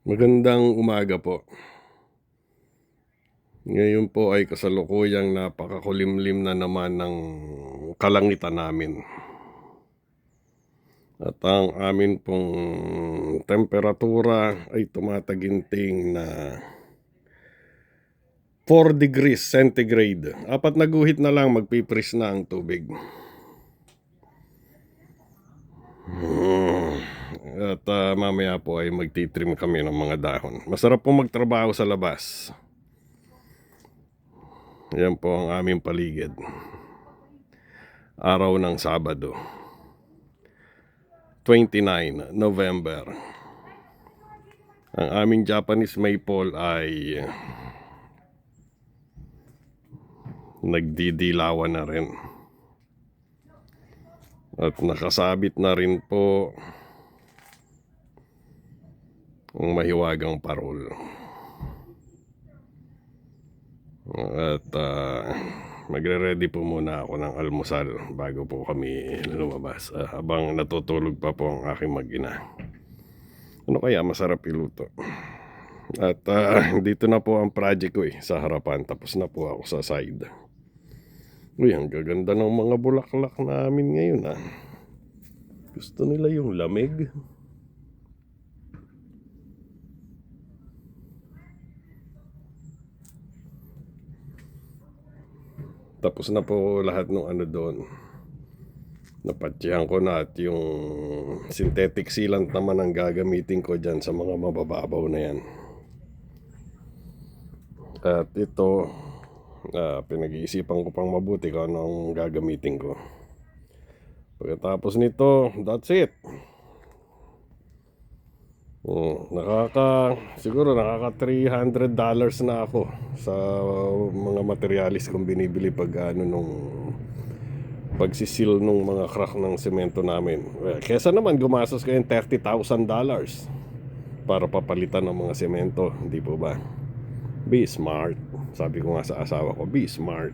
Magandang umaga po. Ngayon po ay kasalukuyang napakakulimlim na naman ng kalangitan namin. At ang amin pong temperatura ay tumataginting na 4 degrees centigrade. 4 na guhit na lang magpipris na ang tubig. At mamaya po ay magtitrim kami ng mga dahon. Masarap po magtrabaho sa labas. Yan po ang aming paligid. Araw ng Sabado, 29 November. Ang aming Japanese maple ay nagdidilawan na rin. At nakasabit na rin po ang mahiwagang parol. At magre-ready po muna ako ng almusal bago po kami lumabas, habang natutulog pa po ang aking mag-ina. Ano kaya masarap iluto? At dito na po ang project ko sa harapan. Tapos na po ako sa side. Uy, ang gaganda ng mga bulaklak namin ngayon Gusto nila yung lamig. Tapos na po lahat ng doon. Napatsihan ko na at yung synthetic sealant naman ang gagamitin ko dyan sa mga mabababaw na yan. At ito, pinag-iisipan ko pang mabuti kung ano ang gagamitin ko. Pagkatapos nito, that's it. Siguro nakaka $300 na ako sa mga materialis kong binibili pagsisil nung mga crack ng semento namin. Kesa naman gumastos kayo ng $30,000 para papalitan ng mga semento, hindi po ba? Be smart. Sabi ko nga sa asawa ko, be smart.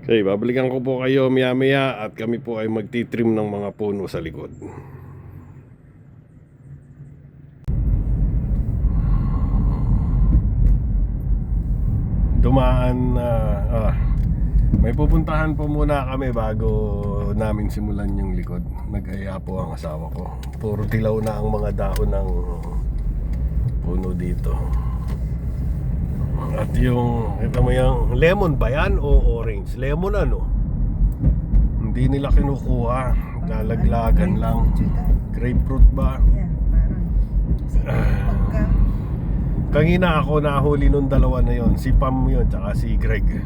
Okay, babalikan ko po kayo maya-maya at kami po ay magtitrim ng mga puno sa likod. May pupuntahan po muna kami bago namin simulan yung likod. Nag-aya po ang asawa ko. Puro tilaw na ang mga dahon ng puno dito. At ito mo yung lemon ba yan o orange? Lemon hindi nila kinukuha, lalaglagan lang. Grapefruit ba? Kanina ako nahuli nung dalawa na yon, si Pam yun tsaka si Greg.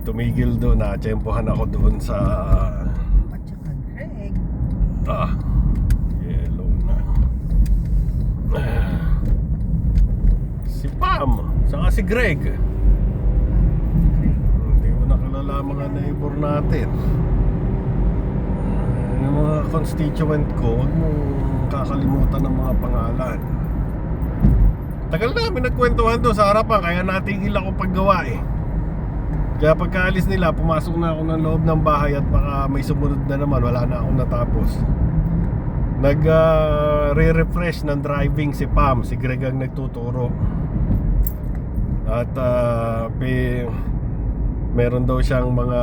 Tumigil doon, natsempohan ako doon sa Greg. Yellow na. Si Pam saka si Greg. Hindi mo nakalala mga neighbor natin. Yung mga constituent ko, huwag mong kakalimutan ng mga pangalan. Tagal namin nagkwentuhan doon sa harapan, kaya natigil ako paggawa Kaya pagkaalis nila, pumasok na ako ng loob ng bahay at baka may sumunod na naman, wala na akong natapos. Re-refresh ng driving si Pam, si Greg ang nagtuturo. At meron daw siyang mga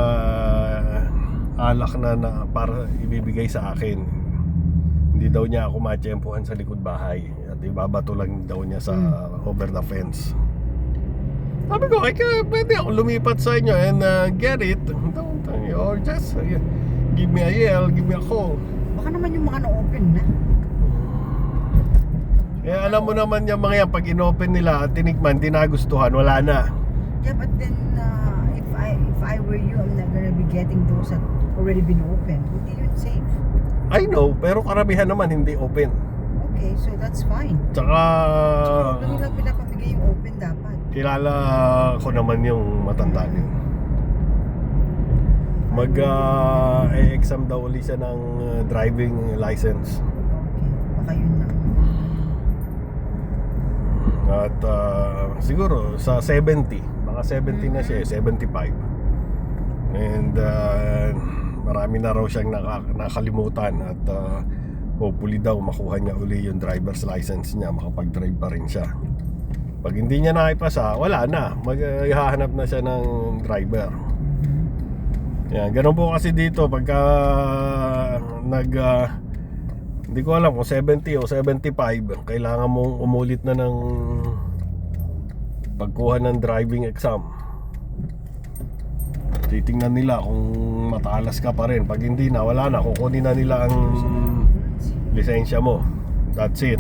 alak na para ibibigay sa akin. Hindi daw niya ako matsyempohan sa likod bahay. At ibabato lang daw niya sa over the fence. Sabi ko, pwede ako lumipat sa inyo and get it. Or just give me a yell, give me a call. Baka naman yung mga na-open na. Alam mo naman yung mga yan, pag in-open nila at tinikman, di nagustuhan, wala na. Yeah, but then if I were you, I'm not gonna be getting those that already been opened. Hindi yun safe. I know, pero karamihan naman hindi open. Okay, so that's fine. Tsaka Huwag nila pinapamigay yung open dapat. kilala ko naman yung matanda niyo. Mag-exam daw ulit siya ng driving license. Okay, baka yun na. At siguro sa 70, baka 70 na siya, 75. And marami na raw siyang nakalimutan. At hopefully daw makuha niya uli yung driver's license niya, makapag-drive pa rin siya. Pag hindi niya naipasa, wala na, maghahanap na siya ng driver. Yan, ganun po kasi dito pagka hindi ko alam kung 70 o 75, kailangan mong umulit na ng pagkuha ng driving exam. Titingnan nila kung matalas ka pa rin. Pag hindi na, wala na, kukunin na nila ang lisensya mo. That's it.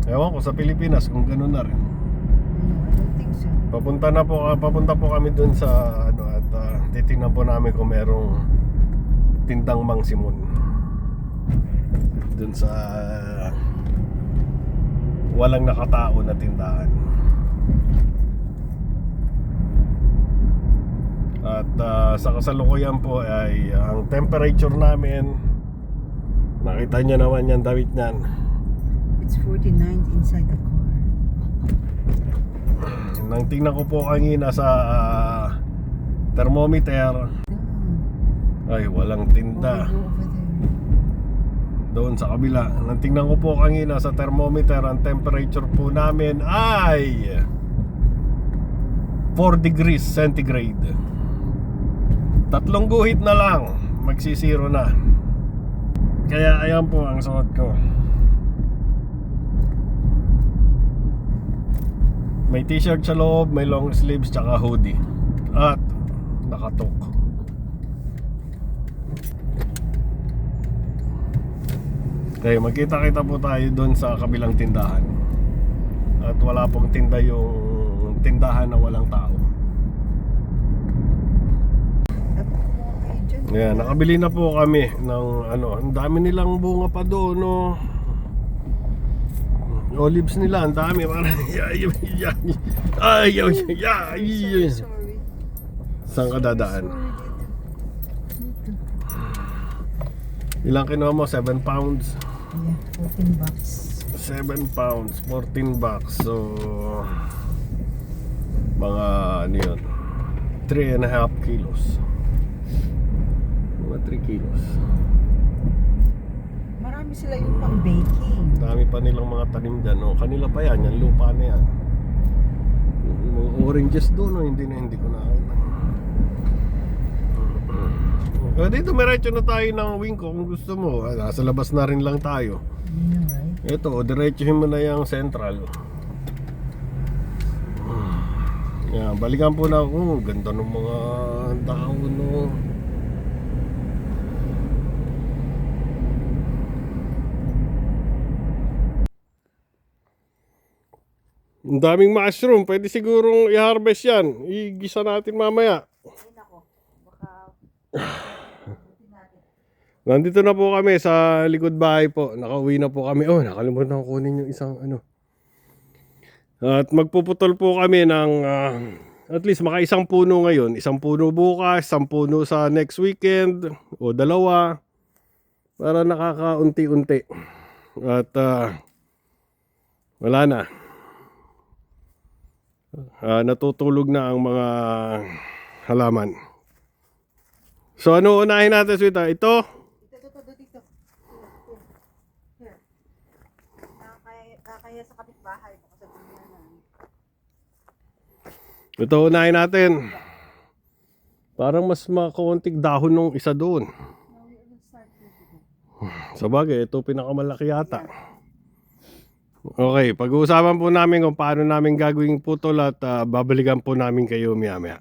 Ewan ko sa Pilipinas kung gano'n na rin. No, I don't think so. Papunta po kami dun sa ano, at titingnan po namin kung merong tindang Mang Simon dun sa walang nakatao na tindahan. At sa kasalukuyan po ay ang temperature namin, nakita nyo naman yung damit nyan, It's 49 inside the car. nang tingnan ko po kanina sa thermometer, ay walang tinda. Go over there. Doon sa kabila, nang tingnan ko po kanina sa thermometer, ang temperature po namin ay 4 degrees centigrade. 3 guhit na lang, magsisiro na. Kaya ayan po ang suot ko. May t-shirt sa loob, may long sleeves, tsaka hoodie. At nakatok. Okay, magkita-kita po tayo doon sa kabilang tindahan. At wala pong tinda yung tindahan na walang tao. Dapat kumuha kayo dyan. Yeah, nakabili na po kami ng ano, ang dami nilang bunga pa doon, no. Olives nila, ang dami. Sorry. Saan ka dadaan? Ilang kinuha mo? 7 pounds? Yeah, 14 bucks. 7 pounds, 14 bucks. So mga ano yun, 3.5 kilos. Mga 3 kilos. Marami sila yung pang baking. Dami pa nilang mga tanim dyan, no? Kanila pa yan, yan lupa na yan. Yung mga oranges doon, no? Hindi ko nakita. Dito meretso na tayo ng Wingko kung gusto mo. Nasa labas na rin lang tayo. You know, right? Ito, diretsuhin mo na yung Central. Yan, balikan po na ako. Ganda ng mga tao, no? Ang daming mushroom. Pwede sigurong i-harvest yan. Igisa natin mamaya. Ay, nako. Baka... Nandito na po kami sa likod bahay po. Nakauwi na po kami. Oh, nakalimutan ko kunin yung isang ano. At magpuputol po kami ng at least maka-isang puno ngayon. Isang puno bukas, isang puno sa next weekend o dalawa. Para nakakaunti-unti. At wala na. Natutulog na ang mga halaman. So ano unahin natin, sweetheart? Ito? Dito. Here. Kaya sa kapitbahay. Baka sabihin na lang. Ito unahin natin. Parang mas makakunting dahon nung isa doon. Sa bagay, ito pinakamalaki yata. Okay, pag-uusapan po namin kung paano namin gagawing putol at babalikan po namin kayo maya-maya.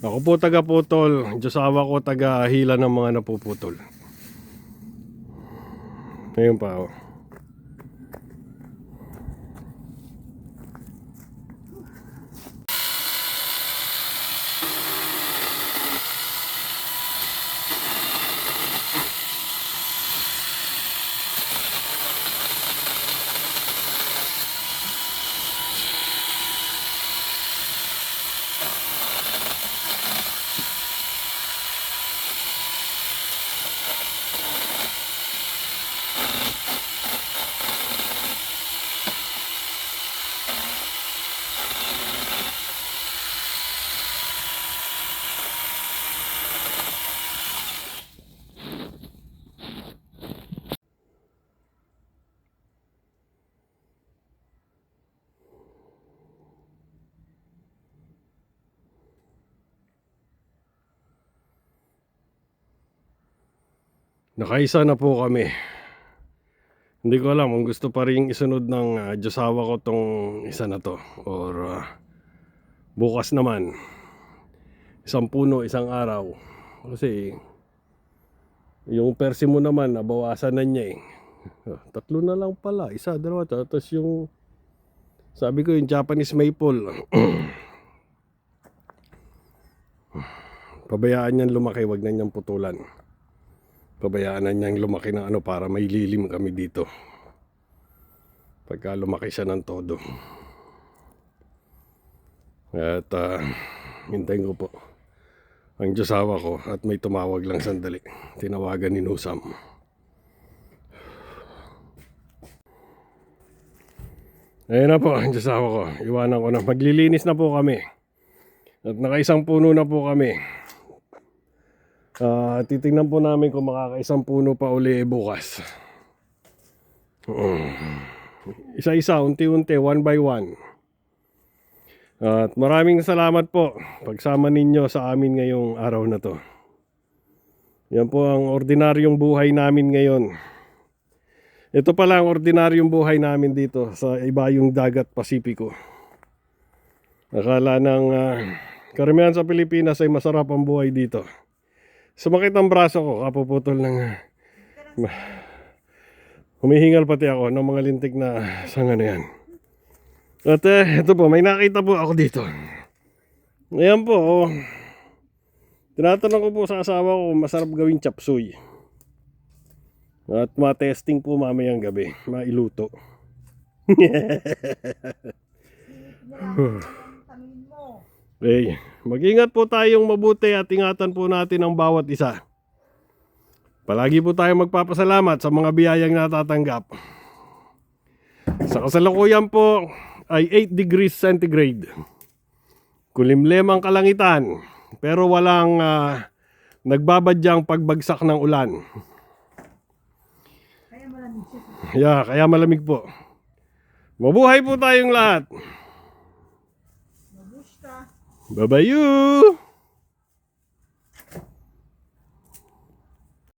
Ako po taga-putol, Diyosawa ko taga-hila ng mga napuputol. Ngayon pa ako. Nakaisa na po kami. Hindi ko alam kung gusto pa rin isunod ng Diyosawa ko tong isa na to. Or bukas naman. Isang puno, isang araw. Kasi yung persimo naman, nabawasan na niya eh. 3 na lang pala. 1, 2, tapos yung sabi ko yung Japanese maple. Pabayaan niyan lumaki, wag na niyang putulan. Pabayaan na niyang lumaki ng ano para may lilim kami dito. Pagka lumaki siya ng todo. At hintayin ko po ang Diyosawa ko at may tumawag lang sandali. Tinawagan ni Nusam. Ayun na po ang Diyosawa ko. Iwanan ko na. Maglilinis na po kami. At nakaisang puno na po kami. Titingnan po namin kung makakaisang puno pa uli bukas. Isa-isa, unti-unti, 1 by 1. At maraming salamat po pagsama ninyo sa amin ngayong araw na to. Yan po ang ordinaryong buhay namin ngayon. Ito pala ang ordinaryong buhay namin dito sa ibayong dagat Pasipiko. Akala ng karamihan sa Pilipinas ay masarap ang buhay dito. Sumakit ang braso ko, kapuputol ng humihingal pati ako ng mga lintik na sanga na yan. At ito po, may nakita po ako dito. Ayan po, oh. Tinatanong ko po sa asawa ko kung masarap gawing chapsuy. At ma-testing po mamayang gabi, mailuto. Okay, mag-ingat po tayong mabuti at ingatan po natin ang bawat isa. Palagi po tayong magpapasalamat sa mga biyayang natatanggap. Sa kasalukuyan po ay 8 degrees centigrade. Kulimlim ang kalangitan, pero walang nagbabadyang pagbagsak ng ulan. Kaya malamig siya. Yeah, kaya malamig po. Mabuhay po tayong lahat. Mabusta. Bye-bye you!